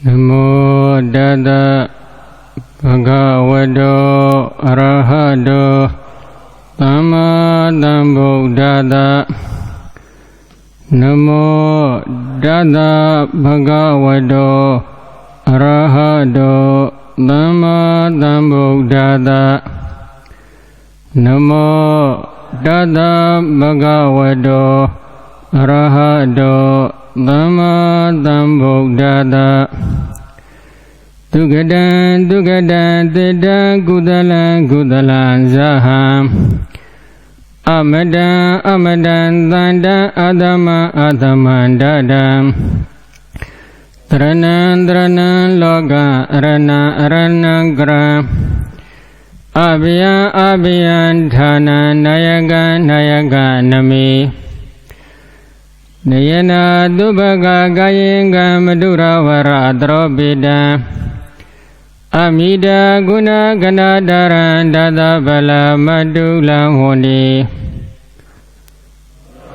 Namo Tassa Bhagavato Arahato Samma Sambuddhassa. Namo Tassa Bhagavato Arahato Samma Sambuddhassa. Namo Tassa Bhagavato Arahato Samma Sambuddhassa. Dukkhadan Dukkhadan Tedda Kudalan Kudalan Zaham Amadan Amadan Tanda Adama Adaman Dadam Tranan Tranan Loka Arana Arana Gram Abhiyan Abhiyan Dhana Nayaga Nayaga Nami Nayana Dubhaga Gayenga Madura Vara Drobida Amida Guna Ganadaran Dada Bala Madula Honi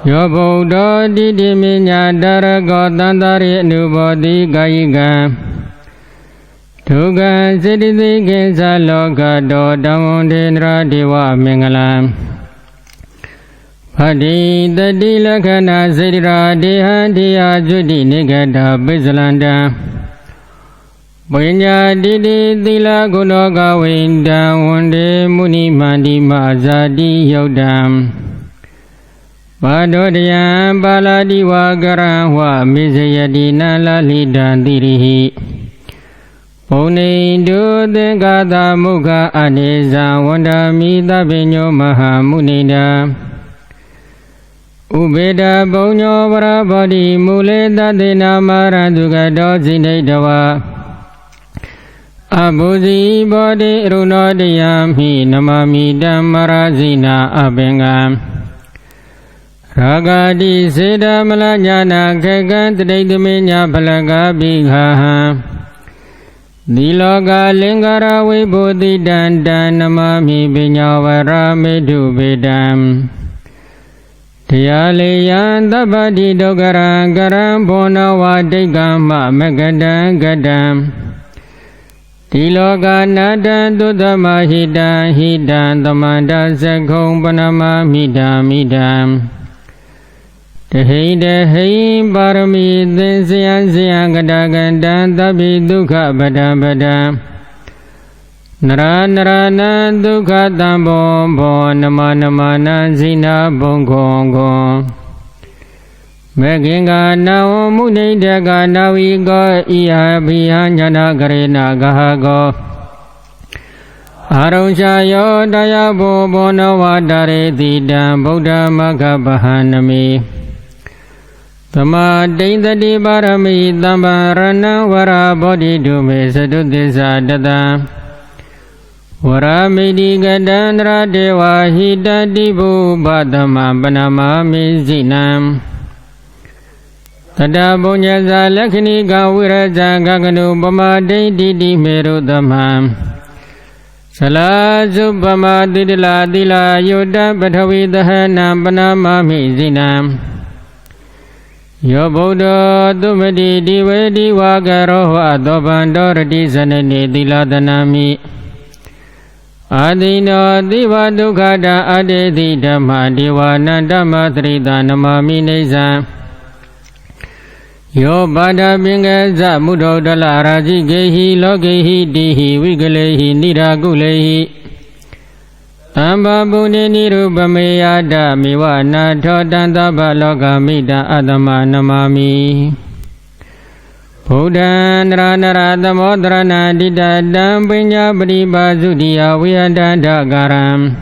Yobodo Didi Minya Darago Dandari Nubodi Gayiga Tuga Siddhi Gensa Loka Do Damundindra Diwa Mingalam Hadi Dadi Lakana Siddhira Dihantiya Judi Nigada Bizalanda Punya Didi Dila Gunoga Winda Wande Muni Mandi Mazadi Yodam Padodiam Baladiwa Garanwa Mizayadina Lalida Dirihi Pone Do Dengada Muga Aneza Wanda Mida Binyo Mahamunida Ubeda Bonyo Varabadi Muleda Dina Maranduga Dozinedawa Abuzi Bodhi Runodiyami Namami Dhammarazina Abengam Ragadi Siddha Malanyana Kegan Tadidaminya Palaga Bighaha Diloga Lingara Vibhuti Dandan Namami Binyavara Medhu Vedam Tiyaliyan Dabadi Dogaram Garam Bona Vadigama Megadam Gadam Tiloga Nadan Dudama Hidan Hidan Damanda Sekong Panama Midam Midam Tehida Hei Barami Densian Siang Gadagandan Tabi Dukha Badam Badam Nara Nara Nan Dukha Tambom Bon Nama Nama Nan Zina Bongkongo Meginga Nao Munidega Nawigo Iya Bihanyana Garina Gahago Arunchayo Dayabo Bonavadare Didam Buddha Magabahanami Tama Dindadi Barami Dambarana Vara Bodhi Dume Sadudisa Dada Varamidi Gadandra Dewa Hida Dibu Badama Banama Mizinam Tada Bunyaza Lakini Gawiraja Gaganu Bama Didi Meru Damam Sala Zubama Didila Dila Yoda Batawi Dahana Banama Mizinam Yobodo Dumadi Diwedi Wagaro Adobandor Dizanani Dila Danami Adino Diva Dukada Adedi Dhamma Diva Nandama Tridanama Mineza Yo Bada Bingaza Mudo Dala Raji Gehi Logehi Dihi Wigalehi Niragulehi Amba Buni Nirubameyada Miwana Todanda Baloga Mida Adama Namami Buddhan Ranarada Modrana Didadam Pinya Badiba Zudia Viadanda Garam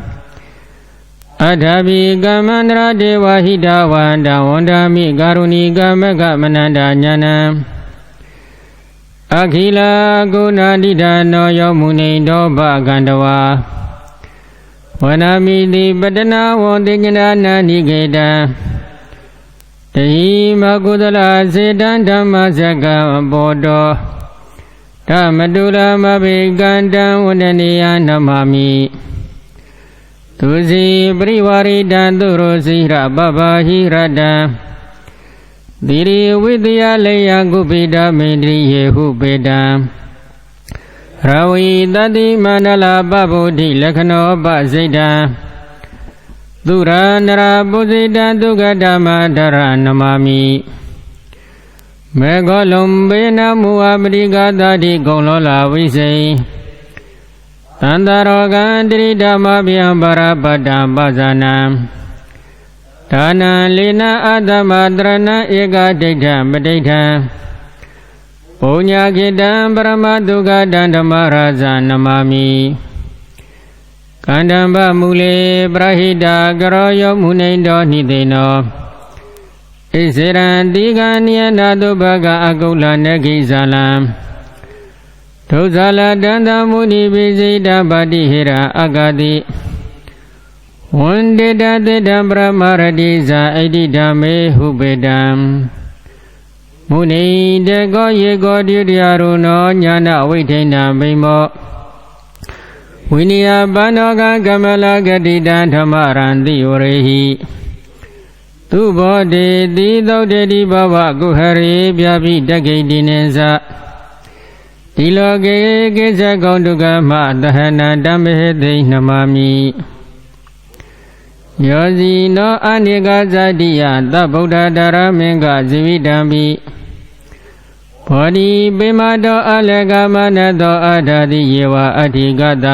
Adhabi Gamandra Dewa Hidawanda Wandami Garuni Gamega Mananda Nyana Akhila Guna Didano Yomune Doba Gandawa Wanami Di Badana Wandinjana Nigeda Tehi Magudala Sedan Dhamma Zaga Bodo Dhammadula Mabiganda Wandaniya Namami Tuzi Briwari Dan Durusi Rababa Hirada တိရိဝိတယလေယကုပိတမေတ္တိယေဟုပေတံရဝိတတိမန္တလာပဗုဒ္ဓိလက္ခဏောပစိတံသူရနရပုစိတံဒုက္ခဓမ္မဒရနမမိမေဃလုံဘေနမူအပရိကတာတိဂုံလောလာဝိစိသန္တရောဂံတိဓမ္မဗျံပါရပတ္တံပဇာနံဒါနံလေနအတ္တမတရဏဧကဒိဋ္ဌံပဋိဋ္ဌံပုညခေတံပရမဒုက္ခတံဓမ္မရာဇာနမမိကန္တံဗမူလေပရဟိတကရောယောမုနိန္ဒောနိသေနောဣစေရံတိကနိယနာတုဘဂအကုလနခိဇာလံဒုဇာလတန္တမုနိပိစိတပါတိဟိရအဂတိဝန္တေတတေတံပရမရတိဇာဣတိဓမ္မေဟုပေတံမုနိတေကောယေကောတိတရာရုဏောညာနဝိထိဏံမိမောဝိနိယပန္နောကကမလဂတိတံဓမ္မရံတိဝရေဟိသူဘောတေတိသုတ်တေတိဘဝကုဟရေပြပိတဂိတိနေသဒီလောကေကိစ္စကောဒုက္ခမသဟနာဓမ္မေသိနမမိယောဇီနောအနိကဇတိယသဗုဒ္ဓတရမင်္ဂဇိဝိတံပိဘောဓိပိမတောအလကမနတောအထာတိယေဝအဋ္ဌိကတ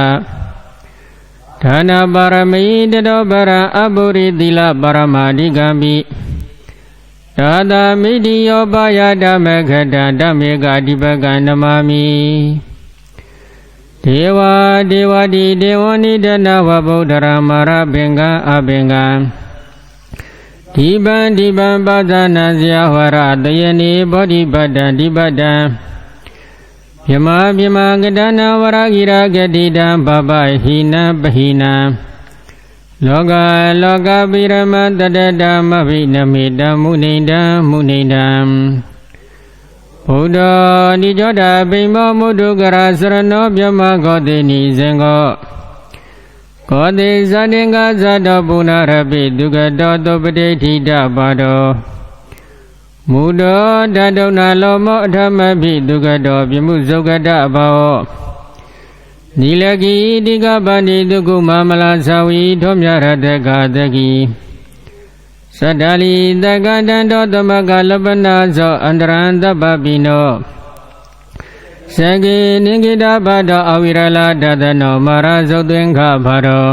ဒါနပါရမိတတောပရံအပုရိသီလပါရမဓိကံပိဒါသမိတိယောပါယဓမ္မခတံဓမ္မေကအဓိပကံနမမိဒေဝဒေဝတိဒေဝနိဒနာဝဗုဒ္ဓရမရပင်္ဂံအပင်္ဂံဒီပံပါဇာနာဇယဝရတယနိဘောဓိပတ္တံဒီပတ္တံမြမကတနာဝရဂိရဂတိတံပပဟိနပဟိနံလောကပိရမတတတမဘိနမိတံမုနိန္ဒံဘုဒ္ဓနိကြောတာပိမောမုဒုကရစရဏောမြမဂောတိနိဇင်္ဂောကောတိဇာတင်္ဂဇာတောပုဏ္ဏရပိဒုက္ခတောသုပတိဋ္ဌိတပါတောမုဒောတတုဏလောမောအထမပိဒုက္ခတောပြမှုဇုက္ကတဘောနိလကိတိကပန္တိဒုက္ခမမလာသဝီထောမြရတကတကိသတ္တလိတကတံတောသမကလပနာဇောအန္တရံတပ္ပပိနောသကေနိဂိတဘတောအဝိရလတသနောမာရဇုတ်သင်္ခဘာတော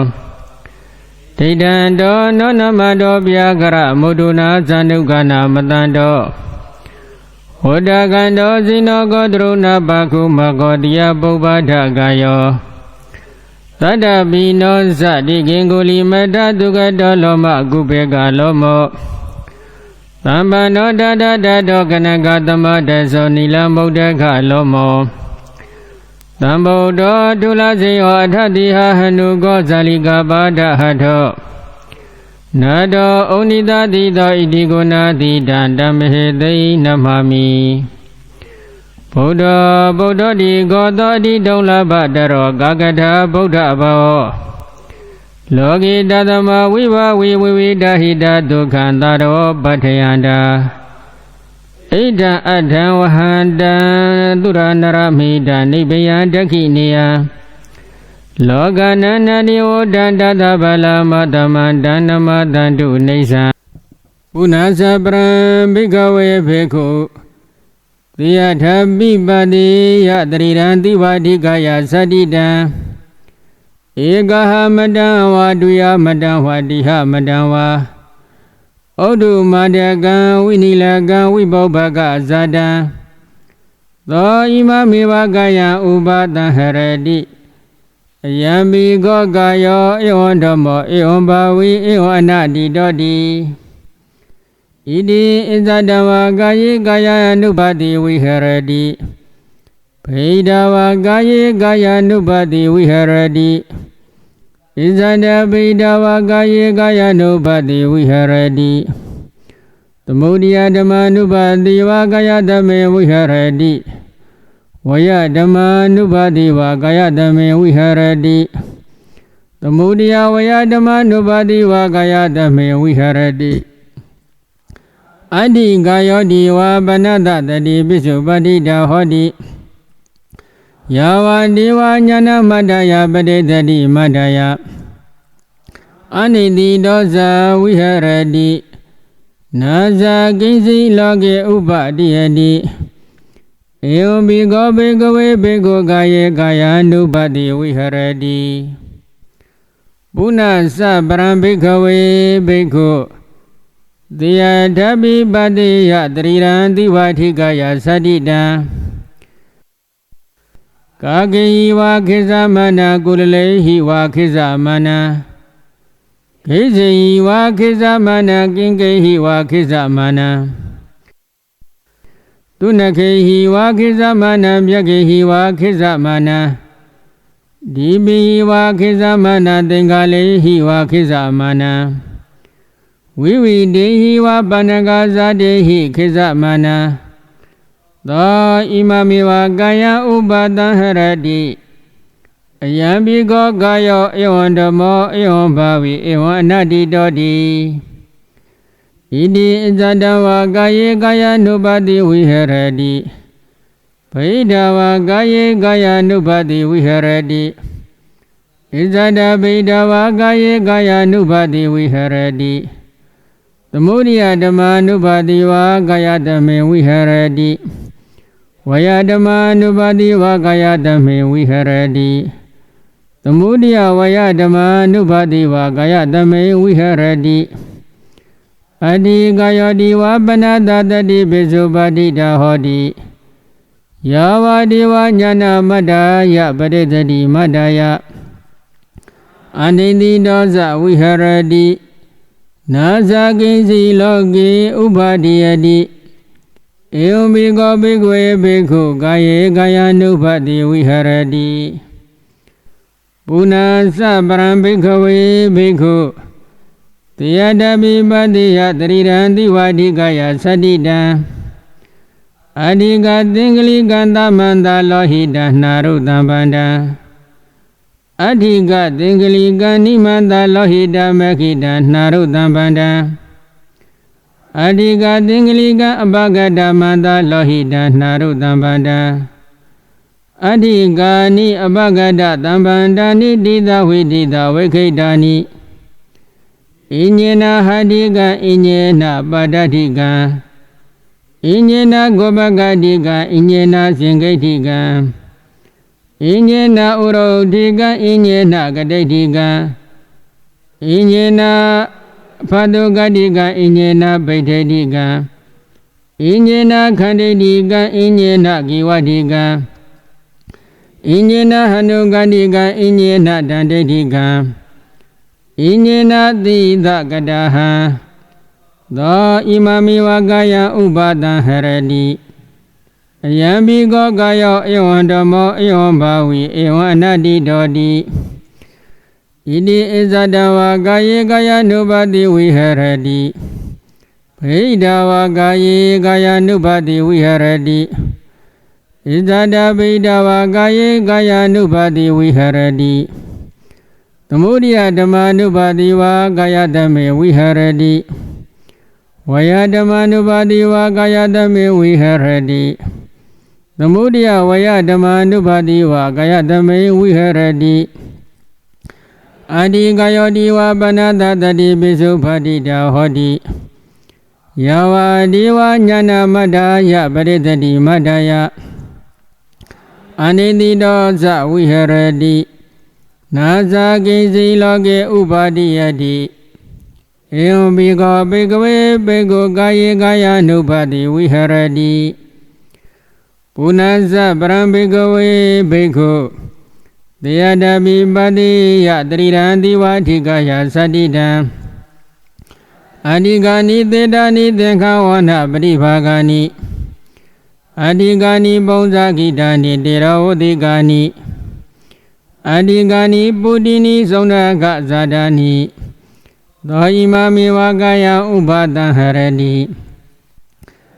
ဒိဋ္ဌံတောနောနမတောပြာကရမုဒုနာဇန္နုကနာမတံတောဝဒ္ဒကံတောဇိနောကောတရုဏပခုမကောတိယပုပ္ပဒကယောသတ္တပိနောဇတိကင်ကိုလီမတဒုက္ခတောလောမကုပေကလောမောသမ္ပန္နောတတတတောကနကသမတသောနိလမုဒ္ဒခလောမောသံဗုဒ္ဓောဒုလစေယောအထတိဟဟနုကောဇာလိကပါဒဟထောနတောဩနိတတိသောဣတိကုဏတိတံဓမ္မေသိနမမိဗုဒ္ဓတိကောသောတိတုံလဘတရောကာကထာဗုဒ္ဓဘောလောကိတသမဝိဘဝိဝိဒဟိတဒုက္ခံတရောပဋ္ဌယန္တာဣဒံအထံဝဟန္တံသူရနရမိတနိဗ္ဗယံဒခိနိယလောကနန္တနိဝတံတသဗလမတမန္တနမတန္တုနေသံပုဏ္ဏသပရံဘိကဝေဘေခုသေယထပိပတိယတရိရံတိဝတိကယသတိတံဧကဟမတံဝါဒုယမတံဝါတိဟမတံဝါဩဒုမတကံဝိနိလကံဝိပုပ္ပကဇာတံသောဣမမေဝကာယံဥပါတံဟရတိအယံမိကောကာယောဧဝံဓမ္မောဧဝံဘာဝိဧဝံအနတိတောတိဣတိဣဇဒဝါကာယေကာယ ानु ပါတိဝိဟရတိဗေဒဝါကာယေကာယ ानु ပါတိဝိဟရတိဣဇဒဗေဒဝါကာယေကာယ ानु ပါတိဝိဟရတိသမုဒိယဓမ္မ ानु ပါတိဝါကာယဓမ္မေဝိဟရတိဝယဓမ္မ ानु ပါတိဝါကာယဓမ္မေဝိဟရတိသမုဒိယဝယဓမ္မ ानु ပါတိဝါကာယဓမ္မေဝိဟရတိ Adi gayodi wa banata tadi bisu padita hodi Yawa diwa nyana madaya paditadi madaya Anidi dosa viharadi Nasa kinsi loge upadiyadi Eum bigo begowe bego gaye gaya nubadi viharadi Puna sa parambikawe bego Diya dhabi badiya triran divathikaya sadita Kagehi wa khizamana kulalehi wa khizamana Khizehi wa khizamana kingehi wa khizamana Tunakehi wa khizamana myakehi wa khizamana Dibihi wa khizamana tengalehi wa khizamana Vivi dehi wa panagaza dehi khizamana Da imami wa gaya ubadaharadi Ayambi go gayo ewan damo ewan bawi ewan nadi dodi Idi izada wa gaye gaya nubadi viharadi Paida wa gaye gaya nubadi viharadi Izada paida wa gaye gaya nubadi viharadi Tamuriya dhamma nubadi wa gaya dhamme viharadi Vaya dhamma nubadi wa gaya dhamme viharadi Tamuriya vaya dhamma nubadi wa gaya dhamme viharadi Adi gaya diwa banata tadi bisu padita hodi Yawa diwa nyana madaya paditadi madaya Anidi dosa viharadi Nasa kinsi loge upadiyadi Eum bigo begowe bego gaye gaya nubadi viharadi Puna sa parambikawe bego Diya dhabi badiya triran divathikaya sadita Adhika tingli ganda manda lohita narutambanda Adhika tingli gani manda lohita makita narutambanda Adhika tingli ga abagada manda lohita narutambanda Adhika ni abagada tambanda ni dita vidita vikitani Inyena hadika inyena padatika Inyena gobagadika inyena singaitika Inyena urodika inyena gadaitika Inyena padugadika inyena paitadika Inyena khandidika inyena kiwadika Inyena hanugadika inyena dandaitika Inyena dita gadaha Da imami wa gaya ubadaharadi Ayambi go gaya ewan dhammo ewan bawi ewan nadi dodi Idi izada wa gaye gaya nubadi viharadi Paida wa gaye gaya nubadi viharadi Izada paida wa gaye gaya nubadi viharadi Tamuriya dhamma nubadi wa gaya dhamme viharadi Vaya dhamma nubadi wa gaya dhamme viharadi Tamuriya vaya dhamma nubadi wa gaya dhamme viharadi Adi gayodi wa banata tadi bisu padita hodi Yawa diwa nyana madaya paditadi madaya Anidi dosa viharadi Nasa kinsi loge upadiyadi Eum bigo begowe bego gaye gaya nubadi viharadi Punasa parambikawe bego Diya dhabi badiya triran divathikaya sadita Adhikani tedani tenkhawana paribhagani Adhikani pausakitani teravodikani Adhikani puddini saunaka zadani Da imami wa gaya ubadaharadi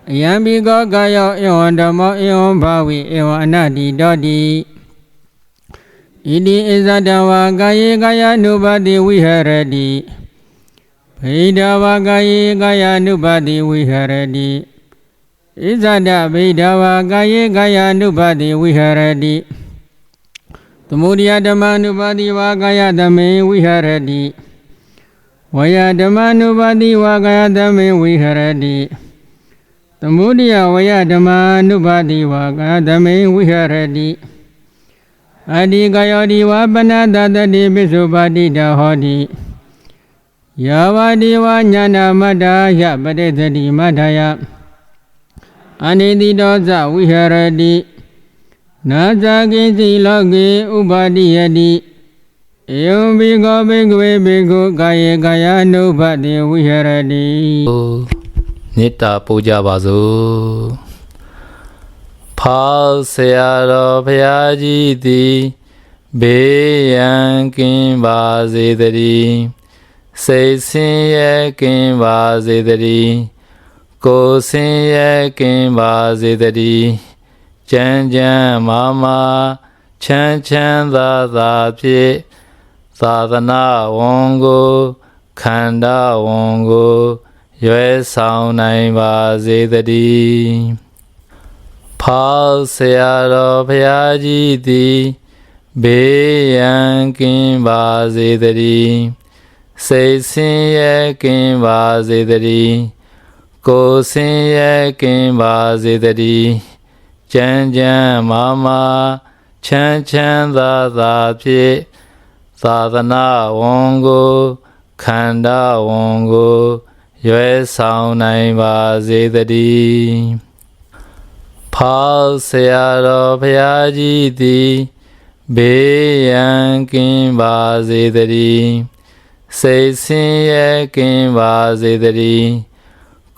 Ayambi go gaya ewan dhammo ewan bawi ewan nadi dodi Idi izada wa gaye gaya nubadi viharadi ဒဝါကာယေကာယ ानु ပါတိဝိဟရတိဣဇဒဗိဒဝါကာယေကာယ ानु ပါတိဝိဟရတိသမုဒယဓမ္မ ानु ပါတိဝါကာယဓမ္မေဝိဟရတိဝယဓမ္မ ानु ပါတိဝါကာယဓမ္မေဝိဟရတိသမုဒယဝယဓမ္မ ानु ပါတိဝါကာယဓမ္မေဝိဟရတိအတ္တိကာယောတိဝါပနတတတိပိစုပါတိတဟောတိယာဝတိဝါညာနာမတ္တာယပရိသတိမတ္ထယအနိတိတောဇဝိဟရတိနာဇာကိစီလောကေဥပါတိယတိဧဝံဘိကောဘိကဝေဘိကုကာယေကာယ ानु ပါတိဝိဟရတိမေတ္တာပို့ကြပါစို့ဖောက်ဆရာတော်ဘုရားကြီးသည်ဘေးရန်ကင်းပါစေတည်းစိတ်ဆင်းရဲကင်းပါစေတည်းကိုယ်ဆင်းရဲကင်းပါစေတည်းကျမ်းကျမ်းမာမာချမ်းချမ်းသာသာဖြင့်သာသနာဝန်ကိုခန္ဓာဝန်ကိုရွယ်ဆောင်နိုင်ပါစေတည်းဖောက်ဆရာတော်ဘုရားကြီးသည်ဘေးရန်ကင်းပါစေတည်းစိတ်ဆင်းရဲကင်းပါစေတည်းကိုယ်ဆင်းရဲကင်းပါစေတည်းကျမ်းကျမ်းမာမာချမ်းချမ်းသာသာဖြင့်သာသနာဝန်ကိုခန္ဓာဝန်ကိုရွယ်ဆောင်နိုင်ပါစေတည်းဖောက်ဆရာတော်ဘုရားကြီးသည်ဘေးရန်ကင်းပါစေတည်းစိတ်ဆင်းရဲကင်းပါစေတည်း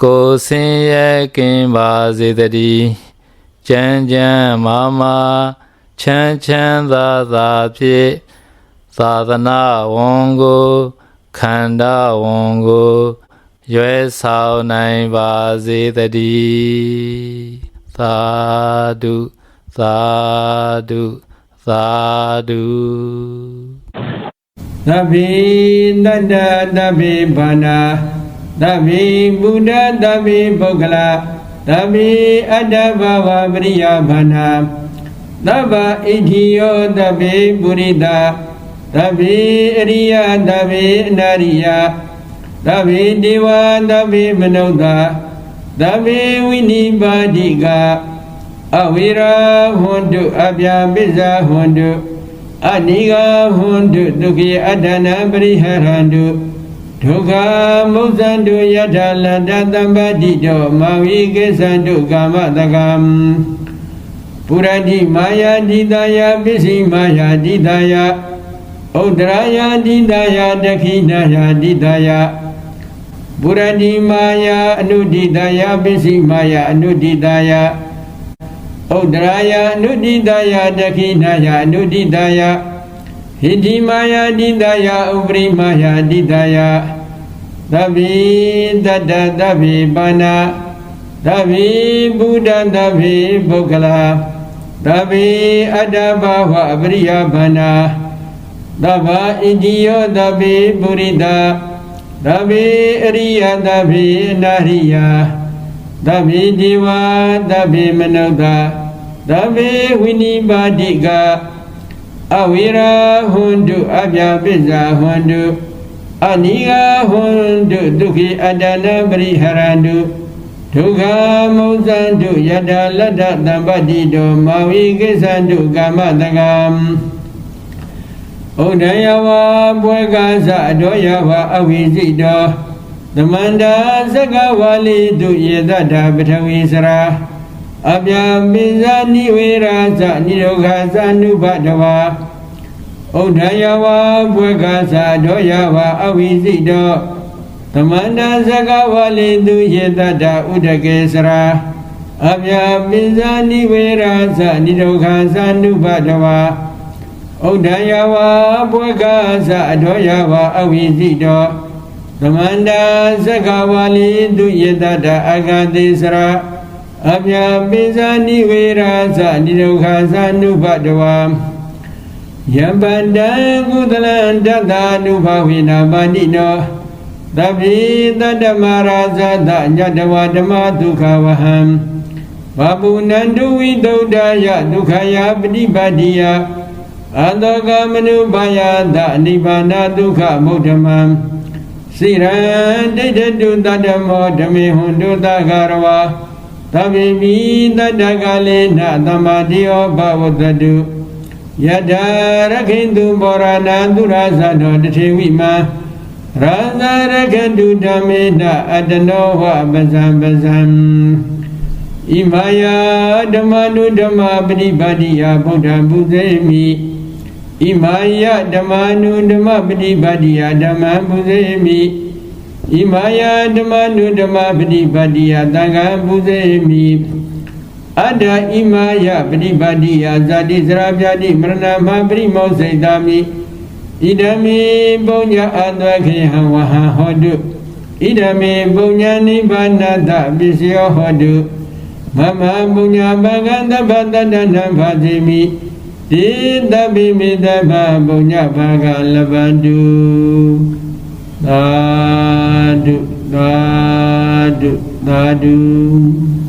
ကိုယ်ဆင်းရဲကင်းပါစေတည်းကျမ်းကျမ်းမာမာချမ်းချမ်းသာသာဖြင့်သာသနာဝန်ကိုခန္ဓာဝန်ကိုရွယ်ဆောင်နိုင်ပါစေတည်းသာဓုသာဓုသာဓုသဗ္ဗေတတ္တသဗ္ဗေဘာနာသဗ္ဗေဘုဒ္ဓသဗ္ဗေပုဂ္ဂလသဗ္ဗေအတ္တဘာဝပရိယဘာနာသဗ္ဗဣတိယောသဗ္ဗေပုရိသသဗ္ဗေအရိယသဗ္ဗေအနာရိယသဗ္ဗေဒေဝသဗ္ဗေမနုဿာသဗ္ဗေဝိနိပါတိကအဝိရာဟွန်တုအပြာပိဇာဟွန်တုအနိဂါဟွန်တုဒုက္ခိအတ္တနာပရိဟရန္တုဒုက္ခမုစ္ဆန္တုယထာလတ္တသမ္ပတိတောမာဝိကိစ္ဆန္တုကာမတကံပုရတိမာယာတိတယပစ္စည်းမာယာတိတယဥဒ္ဒရာယာတိတယဒခိဏယာတိတယပုရတိမာယာအနုဒိတယပစ္စည်းမာယာအနုဒိတယဥဒ္ဒရာယာအနုဒိတယဒခိဏယာအနုဒိတယဟိတိမာယာတိတယဥပရိမာယာတိတယသဗ္ဗေတတ္တသဗ္ဗေပါဏာသဗ္ဗေဘုဒ္ဓသဗ္ဗေပုဂ္ဂလသဗ္ဗေအတ္တဘာဝပရိယဘာနာသဗ္ဗဣတိယောသဗ္ဗေပုရိသသဗ္ဗေအရိယသဗ္ဗေအနာရိယသဗ္ဗေဒေဝသဗ္ဗေမနုဿာသဗ္ဗေဝိနိပါတိကအဝိရာဟွန်တုအပြာပိစ္ဆာဟွန်တုအနိဂါဟွန်တုဒုက္ခိအတ္တနာပရိဟရန္တုဒုက္ခမုစ္ဆန္တုယထာလတ္တသမ္ပတိတောမာဝိကိစ္ဆန္တုကာမတကံဥဒယဝဘွေကသအတောယဝအဝိဇိတောသမန္တာသကဝါလိတုယေတ္တပထဝီစရာအပြာပိဇာနိဝေရာသနိရောဂသနုဘဒဝါဥဒယဝဘွေကသအတောယဝအဝိဇိတောသမန္တာသကဝါလိတုယေတ္တဥဒကေစရာအပြာပိဇာနိဝေရာသနိရောဂသနုဘဒဝါဥဒယဝဘွေကသအတောယဝအဝိဇိတောသမန္တာသကဝါလိတုယေတ္တအဂတိစရာအပြာပိဇာနိဝေရာသနိရောဂသနုဘဒဝါယံပန္တံကုသလံတတ္တာနုဘဝိနာပါတိနော သဗ္ဗေတတ္တမရာဇသညတဝဓမ္မဒုက္ခဝဟံဘာပုဏ္ဏတုဝိတုဒ္ဒယဒုက္ခယပฏิပါတိယအတောကမနုဘာယသနိဗ္ဗာနဒုက္ခမုဒ္ဓမံစိရံဒိဋ္ဌတုတတ္တမောဓမေဟွန်တုသဂရဝါသဗ္ဗေမိတတ္တကလေနသမ္မာတိယောဘဝတတုယတရခိန္တုဘောရဏံသူရဇတောတထေဝိမံရာဇရခတုဓမ္မေနအတနောဝပဇံပဇံဣမယဓမ္မနုဓမ္မပฏิပါတိယဗုဒ္ဓံပုဇေမိဣမယဓမ္မနုဓမ္မပฏิပါတိယဓမ္မံပုဇေမိဣမယဓမ္မနုဓမ္မပฏิပါတိယသံဃံပုဇေမိအတ္တဣမယပฏิပါတိယဇာတိစရာပြတိမရဏမပရိမောစိတာမိဣဒမေပုညအတ္တခေဟံဝဟံဟောတုဣဒမေပုညနိဗ္ဗာနတပစ္စယောဟောတုမမပုညဘဂန္တဗတ္တနံဖာတိမိဣတပိမိတဗပုညဘဂလဗန္တုသာဓုသာဓုသာဓု